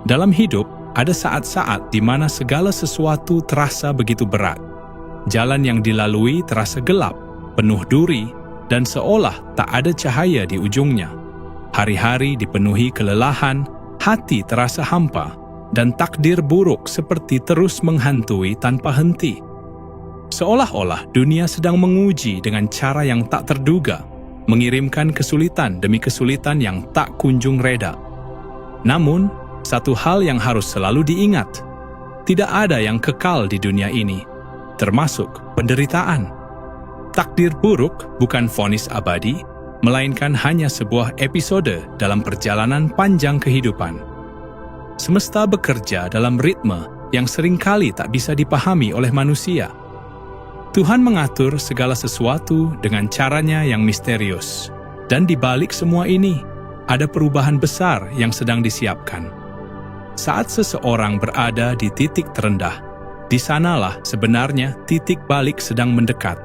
Dalam hidup, ada saat-saat di mana segala sesuatu terasa begitu berat. Jalan yang dilalui terasa gelap, penuh duri, dan seolah tak ada cahaya di ujungnya. Hari-hari dipenuhi kelelahan, hati terasa hampa, dan takdir buruk seperti terus menghantui tanpa henti. Seolah-olah dunia sedang menguji dengan cara yang tak terduga, mengirimkan kesulitan demi kesulitan yang tak kunjung reda. Namun, satu hal yang harus selalu diingat, tidak ada yang kekal di dunia ini, termasuk penderitaan. Takdir buruk bukan vonis abadi, melainkan hanya sebuah episode dalam perjalanan panjang kehidupan. Semesta bekerja dalam ritme yang seringkali tak bisa dipahami oleh manusia. Tuhan mengatur segala sesuatu dengan caranya yang misterius. Dan di balik semua ini, ada perubahan besar yang sedang disiapkan. Saat seseorang berada di titik terendah, di sanalah sebenarnya titik balik sedang mendekat.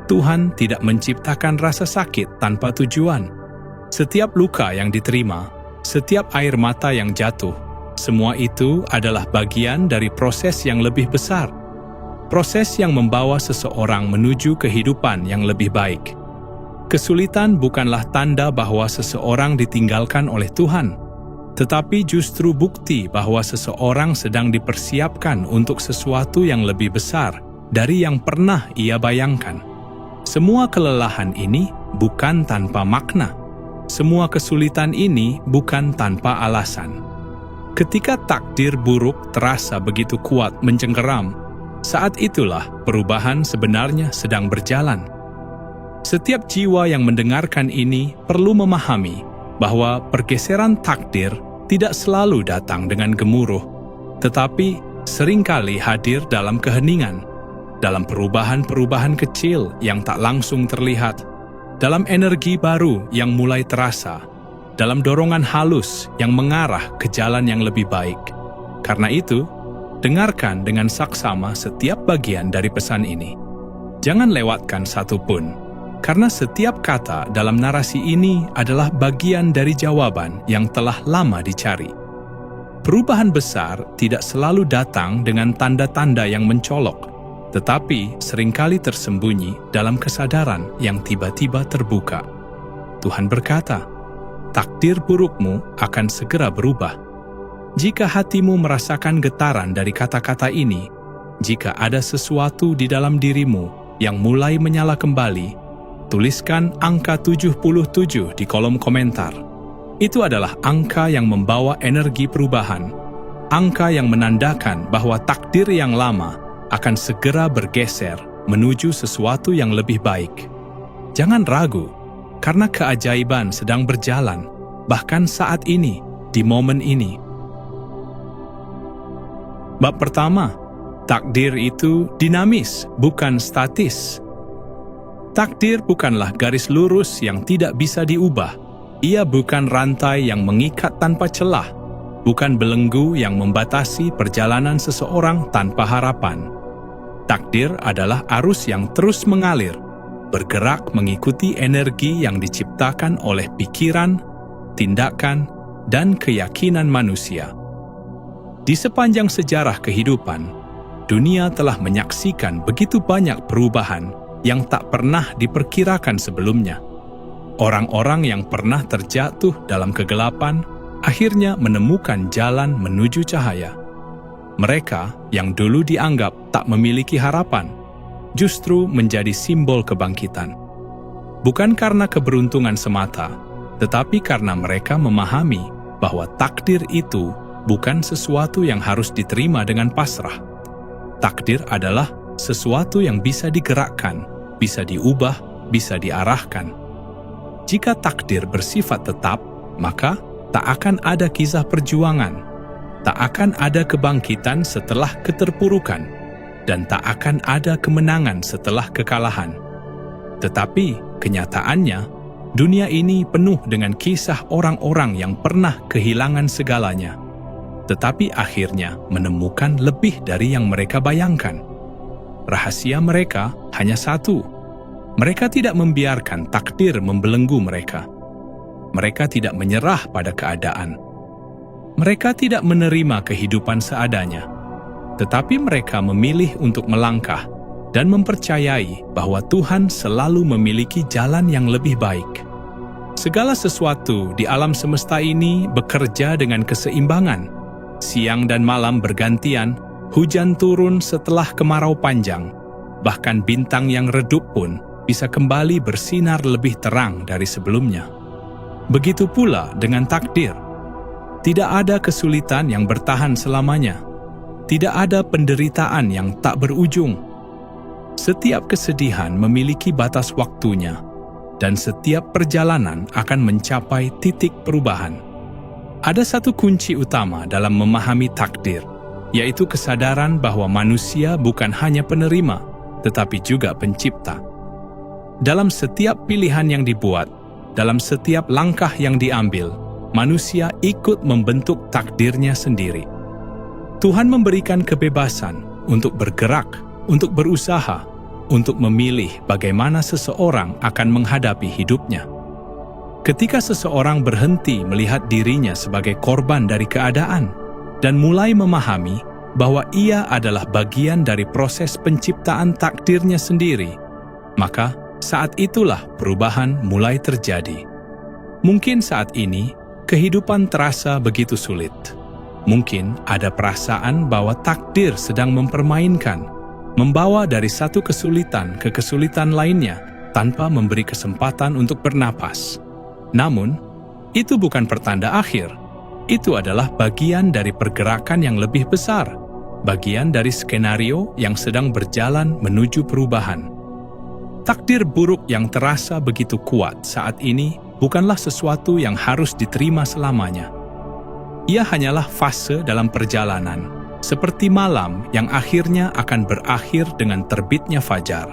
Tuhan tidak menciptakan rasa sakit tanpa tujuan. Setiap luka yang diterima, setiap air mata yang jatuh, semua itu adalah bagian dari proses yang lebih besar. Proses yang membawa seseorang menuju kehidupan yang lebih baik. Kesulitan bukanlah tanda bahwa seseorang ditinggalkan oleh Tuhan, tetapi justru bukti bahwa seseorang sedang dipersiapkan untuk sesuatu yang lebih besar dari yang pernah ia bayangkan. Semua kelelahan ini bukan tanpa makna. Semua kesulitan ini bukan tanpa alasan. Ketika takdir buruk terasa begitu kuat mencengkeram, saat itulah perubahan sebenarnya sedang berjalan. Setiap jiwa yang mendengarkan ini perlu memahami bahwa pergeseran takdir tidak selalu datang dengan gemuruh, tetapi seringkali hadir dalam keheningan, dalam perubahan-perubahan kecil yang tak langsung terlihat, dalam energi baru yang mulai terasa, dalam dorongan halus yang mengarah ke jalan yang lebih baik. Karena itu, dengarkan dengan saksama setiap bagian dari pesan ini. Jangan lewatkan satu pun, karena setiap kata dalam narasi ini adalah bagian dari jawaban yang telah lama dicari. Perubahan besar tidak selalu datang dengan tanda-tanda yang mencolok, tetapi seringkali tersembunyi dalam kesadaran yang tiba-tiba terbuka. Tuhan berkata, takdir burukmu akan segera berubah. Jika hatimu merasakan getaran dari kata-kata ini, jika ada sesuatu di dalam dirimu yang mulai menyala kembali, tuliskan angka 77 di kolom komentar. Itu adalah angka yang membawa energi perubahan, angka yang menandakan bahwa takdir yang lama akan segera bergeser menuju sesuatu yang lebih baik. Jangan ragu, karena keajaiban sedang berjalan, bahkan saat ini, di momen ini. Bab pertama, takdir itu dinamis, bukan statis. Takdir bukanlah garis lurus yang tidak bisa diubah. Ia bukan rantai yang mengikat tanpa celah, bukan belenggu yang membatasi perjalanan seseorang tanpa harapan. Takdir adalah arus yang terus mengalir, bergerak mengikuti energi yang diciptakan oleh pikiran, tindakan, dan keyakinan manusia. Di sepanjang sejarah kehidupan, dunia telah menyaksikan begitu banyak perubahan yang tak pernah diperkirakan sebelumnya. Orang-orang yang pernah terjatuh dalam kegelapan akhirnya menemukan jalan menuju cahaya. Mereka yang dulu dianggap tak memiliki harapan, justru menjadi simbol kebangkitan. Bukan karena keberuntungan semata, tetapi karena mereka memahami bahwa takdir itu bukan sesuatu yang harus diterima dengan pasrah. Takdir adalah sesuatu yang bisa digerakkan, bisa diubah, bisa diarahkan. Jika takdir bersifat tetap, maka tak akan ada kisah perjuangan, tak akan ada kebangkitan setelah keterpurukan, dan tak akan ada kemenangan setelah kekalahan. Tetapi kenyataannya, dunia ini penuh dengan kisah orang-orang yang pernah kehilangan segalanya, tetapi akhirnya menemukan lebih dari yang mereka bayangkan. Rahasia mereka hanya satu: mereka tidak membiarkan takdir membelenggu mereka. Mereka tidak menyerah pada keadaan. Mereka tidak menerima kehidupan seadanya, tetapi mereka memilih untuk melangkah dan mempercayai bahwa Tuhan selalu memiliki jalan yang lebih baik. Segala sesuatu di alam semesta ini bekerja dengan keseimbangan. Siang dan malam bergantian, hujan turun setelah kemarau panjang. Bahkan bintang yang redup pun bisa kembali bersinar lebih terang dari sebelumnya. Begitu pula dengan takdir. Tidak ada kesulitan yang bertahan selamanya. Tidak ada penderitaan yang tak berujung. Setiap kesedihan memiliki batas waktunya, dan setiap perjalanan akan mencapai titik perubahan. Ada satu kunci utama dalam memahami takdir, yaitu kesadaran bahwa manusia bukan hanya penerima, tetapi juga pencipta. Dalam setiap pilihan yang dibuat, dalam setiap langkah yang diambil, manusia ikut membentuk takdirnya sendiri. Tuhan memberikan kebebasan untuk bergerak, untuk berusaha, untuk memilih bagaimana seseorang akan menghadapi hidupnya. Ketika seseorang berhenti melihat dirinya sebagai korban dari keadaan dan mulai memahami bahwa ia adalah bagian dari proses penciptaan takdirnya sendiri, maka saat itulah perubahan mulai terjadi. Mungkin saat ini, kehidupan terasa begitu sulit. Mungkin ada perasaan bahwa takdir sedang mempermainkan, membawa dari satu kesulitan ke kesulitan lainnya tanpa memberi kesempatan untuk bernapas. Namun, itu bukan pertanda akhir. Itu adalah bagian dari pergerakan yang lebih besar, bagian dari skenario yang sedang berjalan menuju perubahan. Takdir buruk yang terasa begitu kuat saat ini bukanlah sesuatu yang harus diterima selamanya. Ia hanyalah fase dalam perjalanan, seperti malam yang akhirnya akan berakhir dengan terbitnya fajar.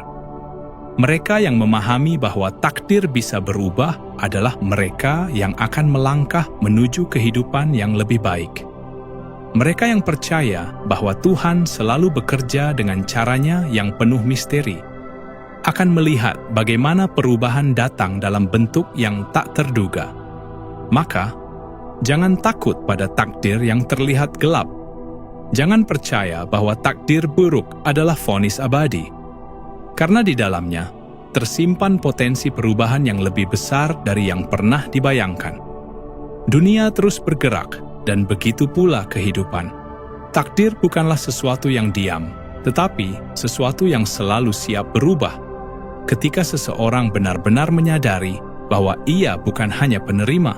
Mereka yang memahami bahwa takdir bisa berubah adalah mereka yang akan melangkah menuju kehidupan yang lebih baik. Mereka yang percaya bahwa Tuhan selalu bekerja dengan caranya yang penuh misteri, akan melihat bagaimana perubahan datang dalam bentuk yang tak terduga. Maka, jangan takut pada takdir yang terlihat gelap. Jangan percaya bahwa takdir buruk adalah vonis abadi, karena di dalamnya tersimpan potensi perubahan yang lebih besar dari yang pernah dibayangkan. Dunia terus bergerak, dan begitu pula kehidupan. Takdir bukanlah sesuatu yang diam, tetapi sesuatu yang selalu siap berubah. Ketika seseorang benar-benar menyadari bahwa ia bukan hanya penerima,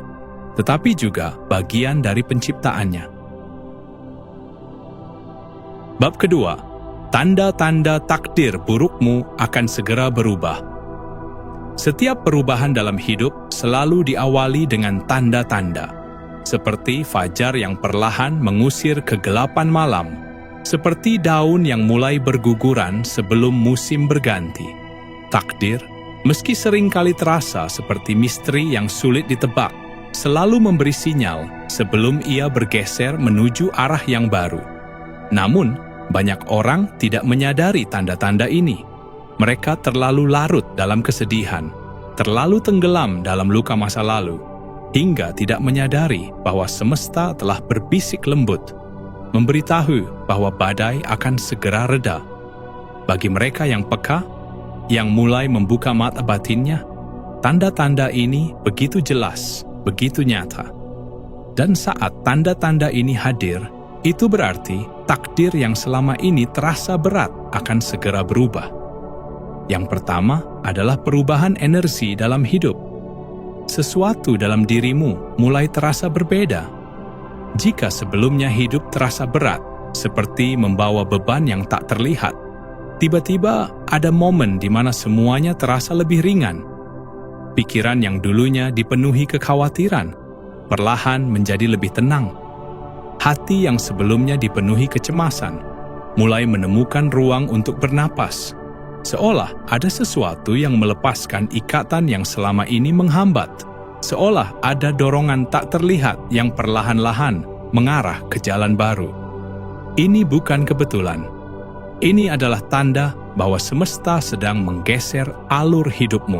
tetapi juga bagian dari penciptaannya. Bab kedua, tanda-tanda takdir burukmu akan segera berubah. Setiap perubahan dalam hidup selalu diawali dengan tanda-tanda, seperti fajar yang perlahan mengusir kegelapan malam, seperti daun yang mulai berguguran sebelum musim berganti. Takdir, meski seringkali terasa seperti misteri yang sulit ditebak, selalu memberi sinyal sebelum ia bergeser menuju arah yang baru. Namun, banyak orang tidak menyadari tanda-tanda ini. Mereka terlalu larut dalam kesedihan, terlalu tenggelam dalam luka masa lalu, hingga tidak menyadari bahwa semesta telah berbisik lembut, memberitahu bahwa badai akan segera reda. Bagi mereka yang peka, yang mulai membuka mata batinnya, tanda-tanda ini begitu jelas, begitu nyata. Dan saat tanda-tanda ini hadir, itu berarti takdir yang selama ini terasa berat akan segera berubah. Yang pertama adalah perubahan energi dalam hidup. Sesuatu dalam dirimu mulai terasa berbeda. Jika sebelumnya hidup terasa berat, seperti membawa beban yang tak terlihat, tiba-tiba ada momen di mana semuanya terasa lebih ringan. Pikiran yang dulunya dipenuhi kekhawatiran, perlahan menjadi lebih tenang. Hati yang sebelumnya dipenuhi kecemasan, mulai menemukan ruang untuk bernapas, seolah ada sesuatu yang melepaskan ikatan yang selama ini menghambat, seolah ada dorongan tak terlihat yang perlahan-lahan mengarah ke jalan baru. Ini bukan kebetulan. Ini adalah tanda bahwa semesta sedang menggeser alur hidupmu.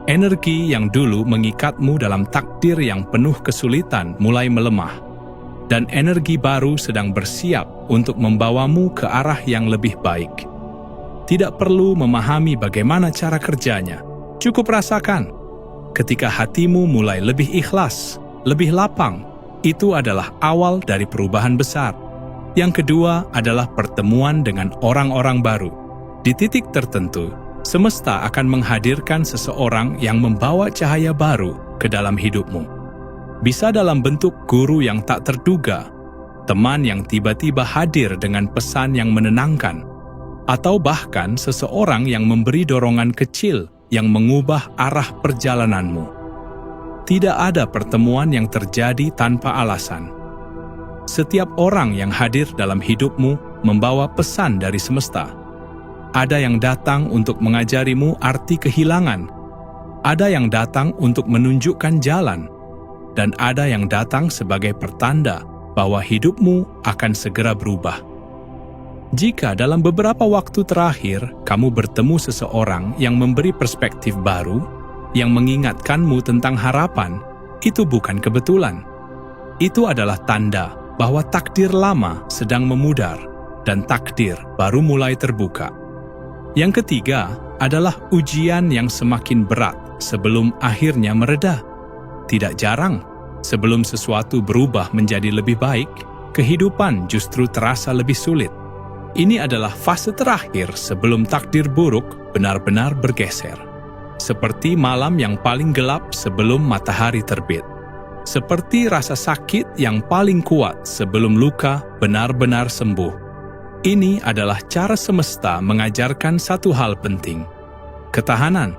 Energi yang dulu mengikatmu dalam takdir yang penuh kesulitan mulai melemah. dan energi baru sedang bersiap untuk membawamu ke arah yang lebih baik. Tidak perlu memahami bagaimana cara kerjanya, cukup rasakan. Ketika hatimu mulai lebih ikhlas, lebih lapang, itu adalah awal dari perubahan besar. Yang kedua adalah pertemuan dengan orang-orang baru. Di titik tertentu, semesta akan menghadirkan seseorang yang membawa cahaya baru ke dalam hidupmu. Bisa dalam bentuk guru yang tak terduga, teman yang tiba-tiba hadir dengan pesan yang menenangkan, atau bahkan seseorang yang memberi dorongan kecil yang mengubah arah perjalananmu. Tidak ada pertemuan yang terjadi tanpa alasan. Setiap orang yang hadir dalam hidupmu membawa pesan dari semesta. Ada yang datang untuk mengajarimu arti kehilangan, ada yang datang untuk menunjukkan jalan, dan ada yang datang sebagai pertanda bahwa hidupmu akan segera berubah. Jika dalam beberapa waktu terakhir kamu bertemu seseorang yang memberi perspektif baru, yang mengingatkanmu tentang harapan, itu bukan kebetulan. Itu adalah tanda bahwa takdir lama sedang memudar dan takdir baru mulai terbuka. Yang ketiga adalah ujian yang semakin berat sebelum akhirnya mereda. Tidak jarang, sebelum sesuatu berubah menjadi lebih baik, kehidupan justru terasa lebih sulit. Ini adalah fase terakhir sebelum takdir buruk benar-benar bergeser. Seperti malam yang paling gelap sebelum matahari terbit. Seperti rasa sakit yang paling kuat sebelum luka benar-benar sembuh. Ini adalah cara semesta mengajarkan satu hal penting. Ketahanan.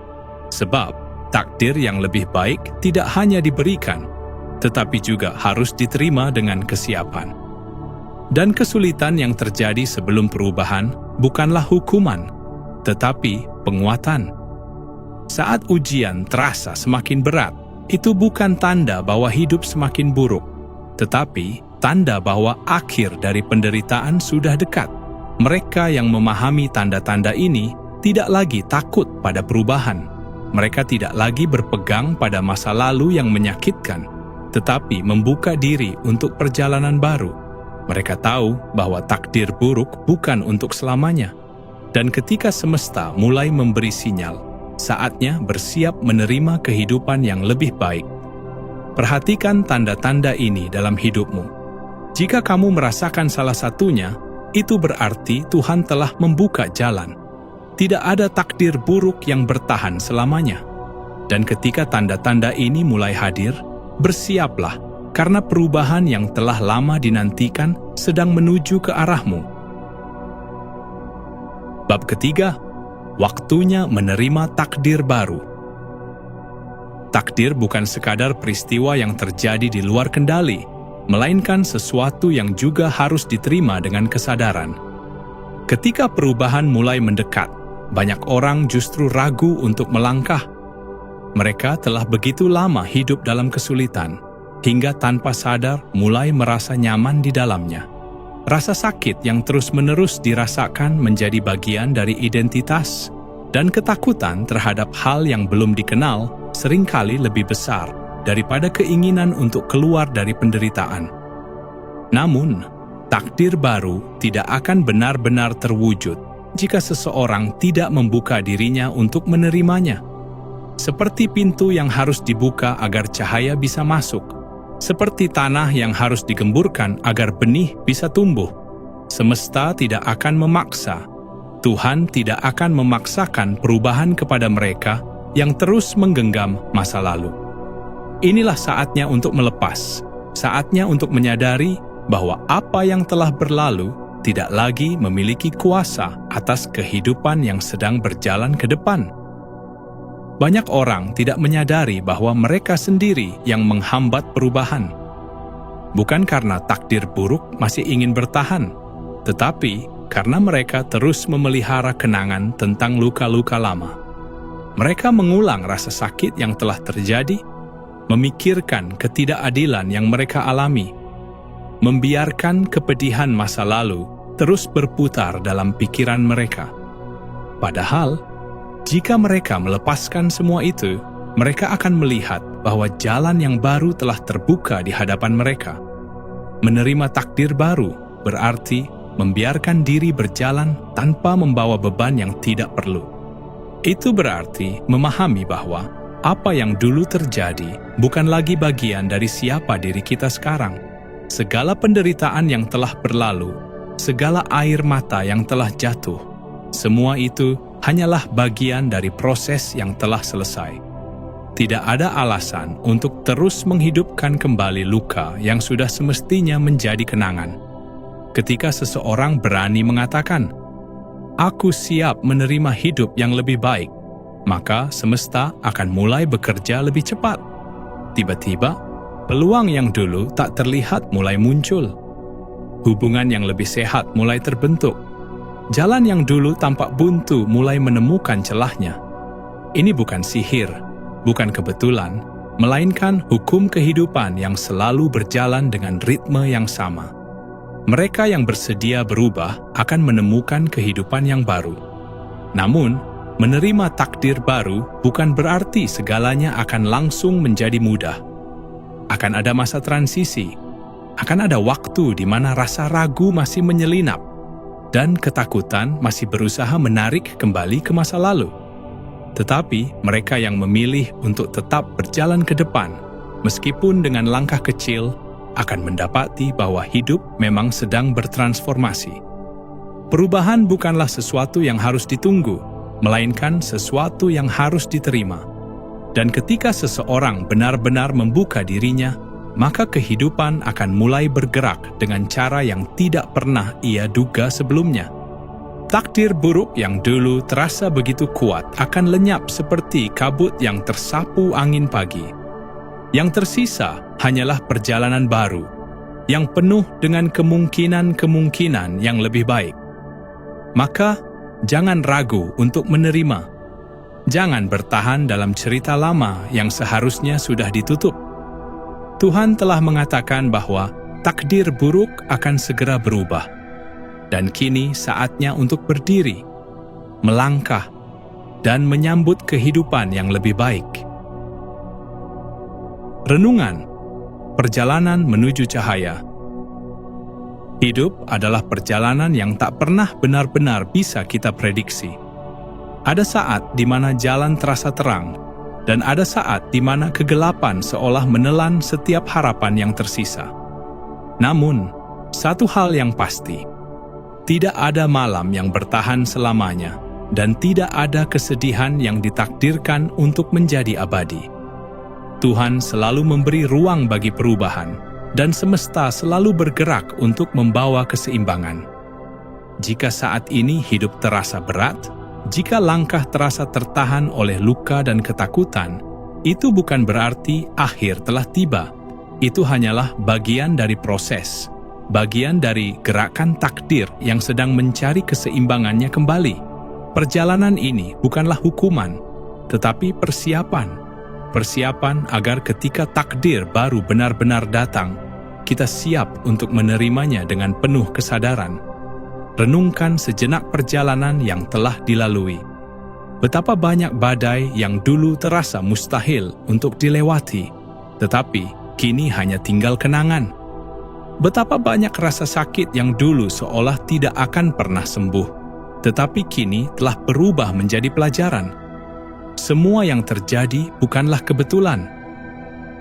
Sebab takdir yang lebih baik tidak hanya diberikan, tetapi juga harus diterima dengan kesiapan. Dan kesulitan yang terjadi sebelum perubahan bukanlah hukuman, tetapi penguatan. Saat ujian terasa semakin berat, itu bukan tanda bahwa hidup semakin buruk, tetapi tanda bahwa akhir dari penderitaan sudah dekat. Mereka yang memahami tanda-tanda ini tidak lagi takut pada perubahan. Mereka tidak lagi berpegang pada masa lalu yang menyakitkan, tetapi membuka diri untuk perjalanan baru. Mereka tahu bahwa takdir buruk bukan untuk selamanya. Dan ketika semesta mulai memberi sinyal, saatnya bersiap menerima kehidupan yang lebih baik. Perhatikan tanda-tanda ini dalam hidupmu. Jika kamu merasakan salah satunya, itu berarti Tuhan telah membuka jalan. Tidak ada takdir buruk yang bertahan selamanya. Dan ketika tanda-tanda ini mulai hadir, bersiaplah, karena perubahan yang telah lama dinantikan sedang menuju ke arahmu. Bab ketiga, waktunya menerima takdir baru. Takdir bukan sekadar peristiwa yang terjadi di luar kendali, melainkan sesuatu yang juga harus diterima dengan kesadaran. Ketika perubahan mulai mendekat, banyak orang justru ragu untuk melangkah. Mereka telah begitu lama hidup dalam kesulitan, hingga tanpa sadar mulai merasa nyaman di dalamnya. Rasa sakit yang terus-menerus dirasakan menjadi bagian dari identitas, dan ketakutan terhadap hal yang belum dikenal seringkali lebih besar daripada keinginan untuk keluar dari penderitaan. Namun, takdir baru tidak akan benar-benar terwujud jika seseorang tidak membuka dirinya untuk menerimanya. Seperti pintu yang harus dibuka agar cahaya bisa masuk, seperti tanah yang harus digemburkan agar benih bisa tumbuh. Semesta tidak akan memaksa. Tuhan tidak akan memaksakan perubahan kepada mereka yang terus menggenggam masa lalu. Inilah saatnya untuk melepas, saatnya untuk menyadari bahwa apa yang telah berlalu tidak lagi memiliki kuasa atas kehidupan yang sedang berjalan ke depan. Banyak orang tidak menyadari bahwa mereka sendiri yang menghambat perubahan. Bukan karena takdir buruk masih ingin bertahan, tetapi karena mereka terus memelihara kenangan tentang luka-luka lama. Mereka mengulang rasa sakit yang telah terjadi, memikirkan ketidakadilan yang mereka alami, membiarkan kepedihan masa lalu terus berputar dalam pikiran mereka. Padahal, jika mereka melepaskan semua itu, mereka akan melihat bahwa jalan yang baru telah terbuka di hadapan mereka. Menerima takdir baru berarti membiarkan diri berjalan tanpa membawa beban yang tidak perlu. Itu berarti memahami bahwa apa yang dulu terjadi bukan lagi bagian dari siapa diri kita sekarang. Segala penderitaan yang telah berlalu, segala air mata yang telah jatuh, semua itu hanyalah bagian dari proses yang telah selesai. Tidak ada alasan untuk terus menghidupkan kembali luka yang sudah semestinya menjadi kenangan. Ketika seseorang berani mengatakan, "Aku siap menerima hidup yang lebih baik," maka semesta akan mulai bekerja lebih cepat. Tiba-tiba, peluang yang dulu tak terlihat mulai muncul. Hubungan yang lebih sehat mulai terbentuk. Jalan yang dulu tampak buntu mulai menemukan celahnya. Ini bukan sihir, bukan kebetulan, melainkan hukum kehidupan yang selalu berjalan dengan ritme yang sama. Mereka yang bersedia berubah akan menemukan kehidupan yang baru. Namun, menerima takdir baru bukan berarti segalanya akan langsung menjadi mudah. Akan ada masa transisi, akan ada waktu di mana rasa ragu masih menyelinap, dan ketakutan masih berusaha menarik kembali ke masa lalu. Tetapi mereka yang memilih untuk tetap berjalan ke depan, meskipun dengan langkah kecil, akan mendapati bahwa hidup memang sedang bertransformasi. Perubahan bukanlah sesuatu yang harus ditunggu, melainkan sesuatu yang harus diterima. Dan ketika seseorang benar-benar membuka dirinya, maka kehidupan akan mulai bergerak dengan cara yang tidak pernah ia duga sebelumnya. Takdir buruk yang dulu terasa begitu kuat akan lenyap seperti kabut yang tersapu angin pagi. Yang tersisa hanyalah perjalanan baru, yang penuh dengan kemungkinan-kemungkinan yang lebih baik. Maka, jangan ragu untuk menerima. Jangan bertahan dalam cerita lama yang seharusnya sudah ditutup. Tuhan telah mengatakan bahwa takdir buruk akan segera berubah. Dan kini saatnya untuk berdiri, melangkah, dan menyambut kehidupan yang lebih baik. Renungan, perjalanan menuju cahaya. Hidup adalah perjalanan yang tak pernah benar-benar bisa kita prediksi. Ada saat di mana jalan terasa terang, dan ada saat di mana kegelapan seolah menelan setiap harapan yang tersisa. Namun, satu hal yang pasti, tidak ada malam yang bertahan selamanya, dan tidak ada kesedihan yang ditakdirkan untuk menjadi abadi. Tuhan selalu memberi ruang bagi perubahan, dan semesta selalu bergerak untuk membawa keseimbangan. Jika saat ini hidup terasa berat, jika langkah terasa tertahan oleh luka dan ketakutan, itu bukan berarti akhir telah tiba. Itu hanyalah bagian dari proses, bagian dari gerakan takdir yang sedang mencari keseimbangannya kembali. Perjalanan ini bukanlah hukuman, tetapi persiapan. Persiapan agar ketika takdir baru benar-benar datang, kita siap untuk menerimanya dengan penuh kesadaran. Renungkan sejenak perjalanan yang telah dilalui. Betapa banyak badai yang dulu terasa mustahil untuk dilewati, tetapi kini hanya tinggal kenangan. Betapa banyak rasa sakit yang dulu seolah tidak akan pernah sembuh, tetapi kini telah berubah menjadi pelajaran. Semua yang terjadi bukanlah kebetulan.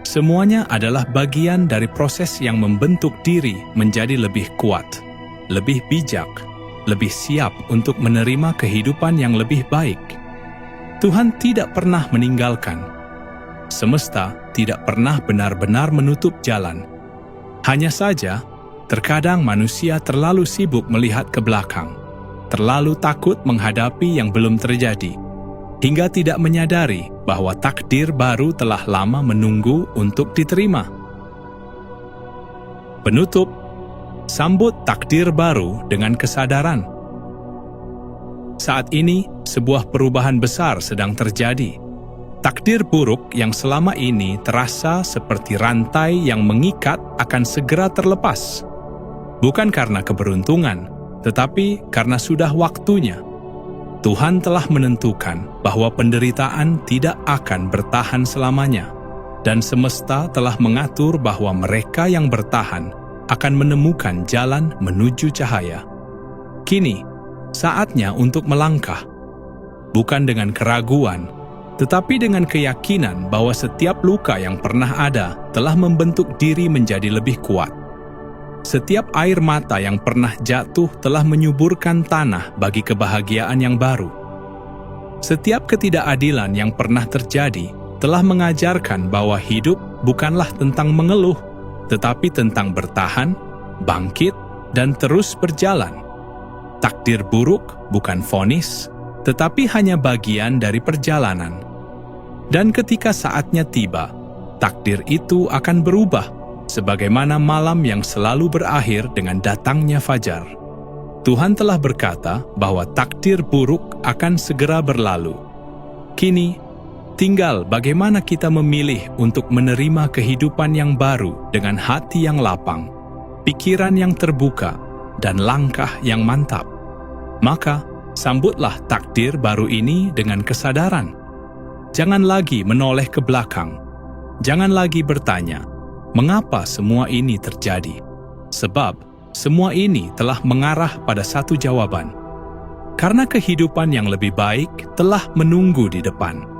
Semuanya adalah bagian dari proses yang membentuk diri menjadi lebih kuat, lebih bijak, lebih siap untuk menerima kehidupan yang lebih baik. Tuhan tidak pernah meninggalkan. Semesta tidak pernah benar-benar menutup jalan. Hanya saja, terkadang manusia terlalu sibuk melihat ke belakang, terlalu takut menghadapi yang belum terjadi, hingga tidak menyadari bahwa takdir baru telah lama menunggu untuk diterima. Penutup, sambut takdir baru dengan kesadaran. Saat ini, sebuah perubahan besar sedang terjadi. Takdir buruk yang selama ini terasa seperti rantai yang mengikat akan segera terlepas. Bukan karena keberuntungan, tetapi karena sudah waktunya. Tuhan telah menentukan bahwa penderitaan tidak akan bertahan selamanya, dan semesta telah mengatur bahwa mereka yang bertahan akan menemukan jalan menuju cahaya. Kini, saatnya untuk melangkah. Bukan dengan keraguan, tetapi dengan keyakinan bahwa setiap luka yang pernah ada telah membentuk diri menjadi lebih kuat. Setiap air mata yang pernah jatuh telah menyuburkan tanah bagi kebahagiaan yang baru. Setiap ketidakadilan yang pernah terjadi telah mengajarkan bahwa hidup bukanlah tentang mengeluh, tetapi tentang bertahan, bangkit, dan terus berjalan. Takdir buruk bukan vonis, tetapi hanya bagian dari perjalanan. Dan ketika saatnya tiba, takdir itu akan berubah, sebagaimana malam yang selalu berakhir dengan datangnya fajar. Tuhan telah berkata bahwa takdir buruk akan segera berlalu. Kini, tinggal bagaimana kita memilih untuk menerima kehidupan yang baru dengan hati yang lapang, pikiran yang terbuka, dan langkah yang mantap. Maka, sambutlah takdir baru ini dengan kesadaran. Jangan lagi menoleh ke belakang. Jangan lagi bertanya, mengapa semua ini terjadi? Sebab, semua ini telah mengarah pada satu jawaban. Karena kehidupan yang lebih baik telah menunggu di depan.